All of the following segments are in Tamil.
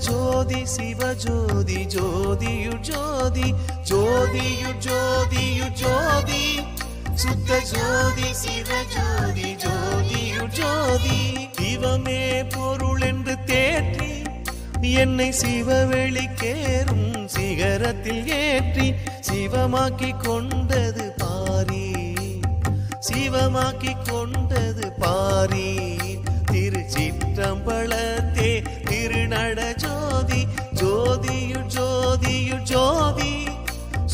ஜோதி சிவஜோதி ஜோதியுட் ஜோதி ஜோதியுட் ஜோதியுட் ஜோதி சுத்த ஜோதி சிவஜோதி ஜோதியுட் ஜோதி சிவமே பொருள் என்று தேற்றி என்னை சிவவெளிக்கேறும் சிகரத்தில் ஏற்றி சிவமாக்கி கொண்டது பாரி சிவமாக்கி கொண்டது பாரி திருச்சிற்றம்பலத்தே திருநட ஜோதி ஜோதியுட் ஜோதியுட் ஜோதி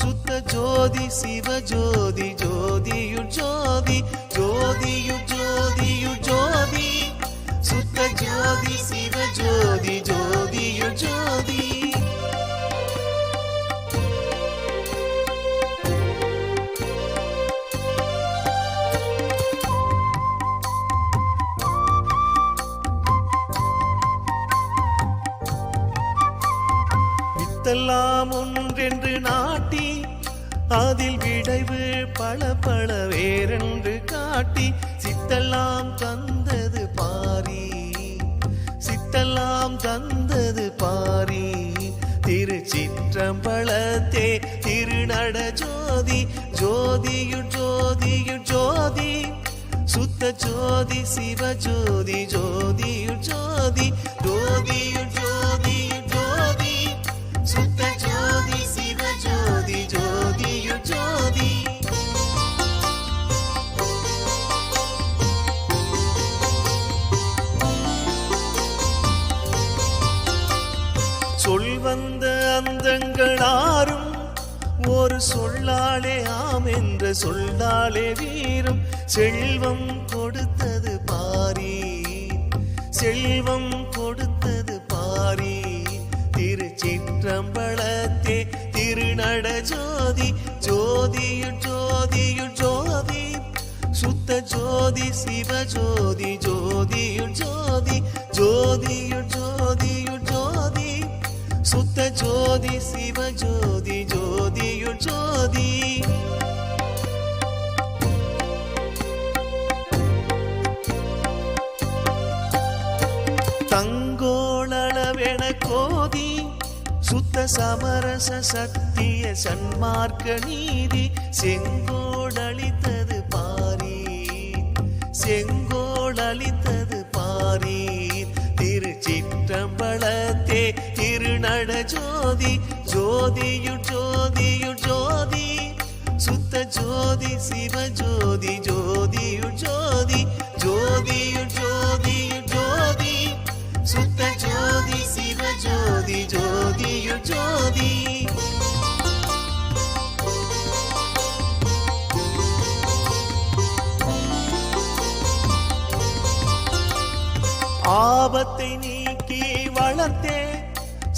சுத்த ஜோதி சிவஜோதி ஜோதியுட் ஜோதி ஜோதியுட் ஜோதியுட் ஜோதி சுத்த ஜோதி சிவஜோதி ஜோதியுட் ஜோதி வித்தெல்லாம் ஒன்றென்று நாட்டி அதில் விளைவு பல பல வேறென்று காட்டி சித்தெல்லாம் தந்தது பாரி சித்தெல்லாம் தந்தது பாரி திருச்சிற்றம்பலத்தே திருநட ஜோதி ஜோதியுட் ஜோதியுட் ஜோதி சுத்த ஜோதி சிவஜோதி ஜோதியுட் ஜோதி ஜோதியுட் ஜோதியுட் ஜோதி சுத்த ஜோதி சிவஜோதி ஜோதியுட் ஜோதி சொல்வந்த அந்தங்களாரும் ஒரு சொல்லாலே ஆம் என்ற சொல்லாலே வீரும் செல்வம் கொடுத்தது பாரி செல்வம் கொடுத்தது பாரி திருச்சிற்றம்பலத்தே திருநட ஜோதி ஜோதியுட் ஜோதியுட் ஜோதி சுத்த ஜோதி சிவஜோதி ஜோதியுட் ஜோதி ஜோதியுட் ஜோதியுட் ஜோதி சுத்த ஜோதி சிவஜோதி ஜோதியுட் ஜோதி தங்கோளளவென கோதி சுத்த சமரச சத்திய சன்மார்க்க நீதி செங்கோடளித்தது பாரி செங்கோடளித்தது பாரி திருச்சிற்றம்பலத்தே திருநட ஜோதி ஜோதியுட் ஜோதியுட் ஜோதி சுத்த ஜோதி சிவஜோதி ஜோதியுட் ஜோதி ஜோதியுட் ஜோதியுட் ஜோதி சுத்த ஜோதி சிவஜோதி ஜோதியுட் ஜோதி ஆபத்தை நீக்கி வளர்த்தே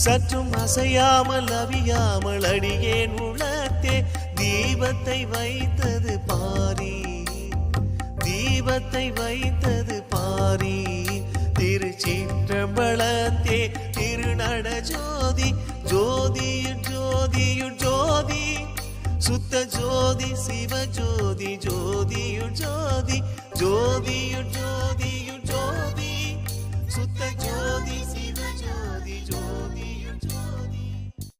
சற்றும் அசையாமல் அவியாமல் அடியேன் உளத்தே தீபத்தை வைத்தது பாரி தீபத்தை வைத்தது பாரி திருச்சிற்றம்பலத்தே திருநட ஜோதி ஜோதியுட் ஜோதியுட் ஜோதி சுத்த ஜோதி சிவஜோதி ஜோதியுட் ஜோதி ஜோதியுட் ஜோதி